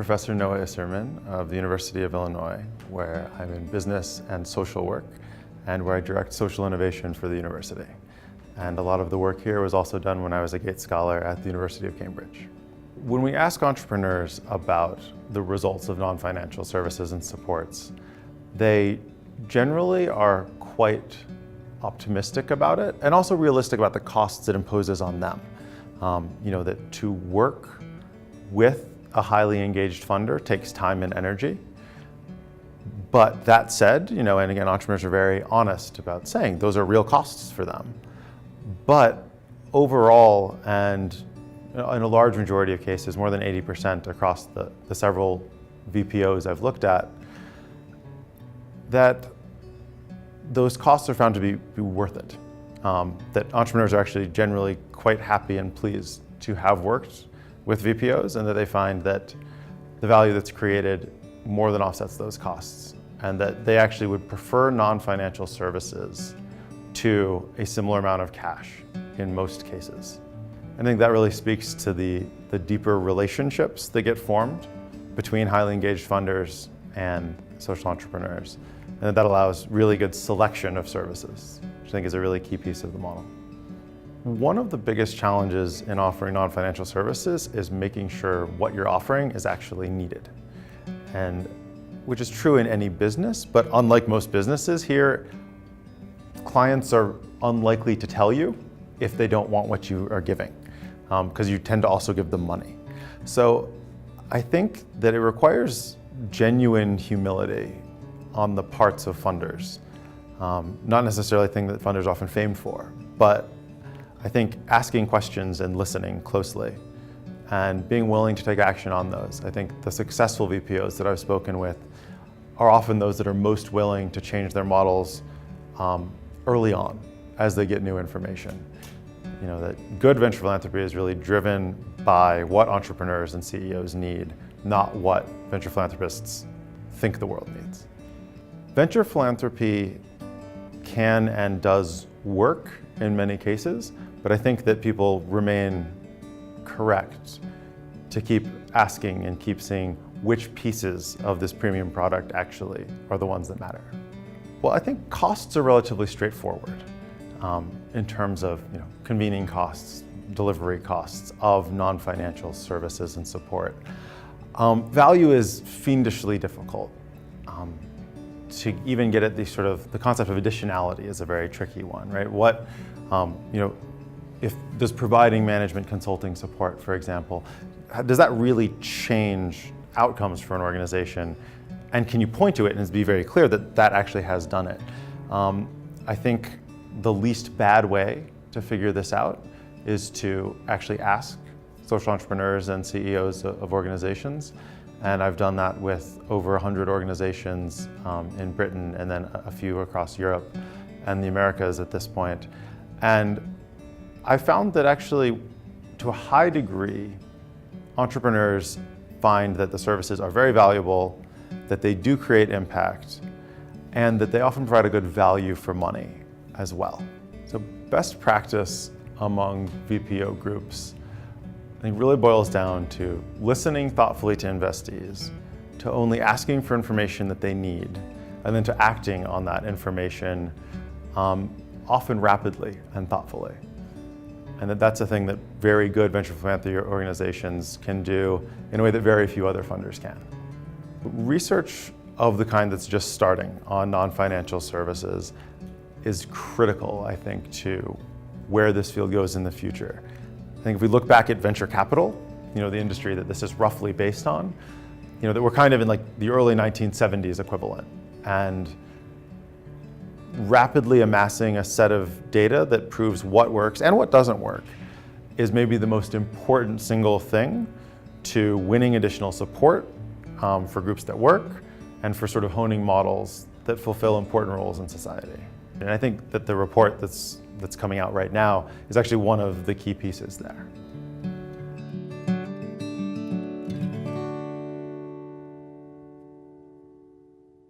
Professor Noah Isserman of the University of Illinois, where I'm in business and social work, and where I direct social innovation for the university. And a lot of the work here was also done when I was a Gates Scholar at the University of Cambridge. When we ask entrepreneurs about the results of non-financial services and supports, they generally are quite optimistic about it and also realistic about the costs it imposes on them. That to work with a highly engaged funder takes time and energy. But that said, and again, entrepreneurs are very honest about saying those are real costs for them. But overall, and in a large majority of cases, more than 80% across the several VPOs I've looked at, that those costs are found to be worth it. That entrepreneurs are actually generally quite happy and pleased to have worked with VPOs, and that they find that the value that's created more than offsets those costs, and that they actually would prefer non-financial services to a similar amount of cash in most cases. I think that really speaks to the deeper relationships that get formed between highly engaged funders and social entrepreneurs, and that allows really good selection of services, which I think is a really key piece of the model. One of the biggest challenges in offering non-financial services is making sure what you're offering is actually needed, and which is true in any business, but unlike most businesses here, clients are unlikely to tell you if they don't want what you are giving, because you tend to also give them money. So I think that it requires genuine humility on the parts of funders. Not necessarily a thing that funders are often famed for, but I think asking questions and listening closely and being willing to take action on those. I think the successful VPOs that I've spoken with are often those that are most willing to change their models early on as they get new information. That good venture philanthropy is really driven by what entrepreneurs and CEOs need, not what venture philanthropists think the world needs. Venture philanthropy can and does work in many cases, but I think that people remain correct to keep asking and keep seeing which pieces of this premium product actually are the ones that matter. Well, I think costs are relatively straightforward in terms of convening costs, delivery costs of non-financial services and support. Value is fiendishly difficult. To even get at the concept of additionality is a very tricky one, right? What, if does providing management consulting support, for example, does that really change outcomes for an organization? And can you point to it and be very clear that that actually has done it? I think the least bad way to figure this out is to actually ask social entrepreneurs and CEOs of organizations. And I've done that with over 100 organizations in Britain, and then a few across Europe and the Americas at this point. And I found that actually, to a high degree, entrepreneurs find that the services are very valuable, that they do create impact, and that they often provide a good value for money as well. So best practice among VPO groups, I think, really boils down to listening thoughtfully to investees, to only asking for information that they need, and then to acting on that information often rapidly and thoughtfully. And that's a thing that very good venture philanthropy organizations can do in a way that very few other funders can. Research of the kind that's just starting on non-financial services is critical, I think, to where this field goes in the future. I think if we look back at venture capital, the industry that this is roughly based on, that we're kind of in the early 1970s equivalent, and rapidly amassing a set of data that proves what works and what doesn't work is maybe the most important single thing to winning additional support for groups that work and for sort of honing models that fulfill important roles in society. And I think that the report that's coming out right now is actually one of the key pieces there.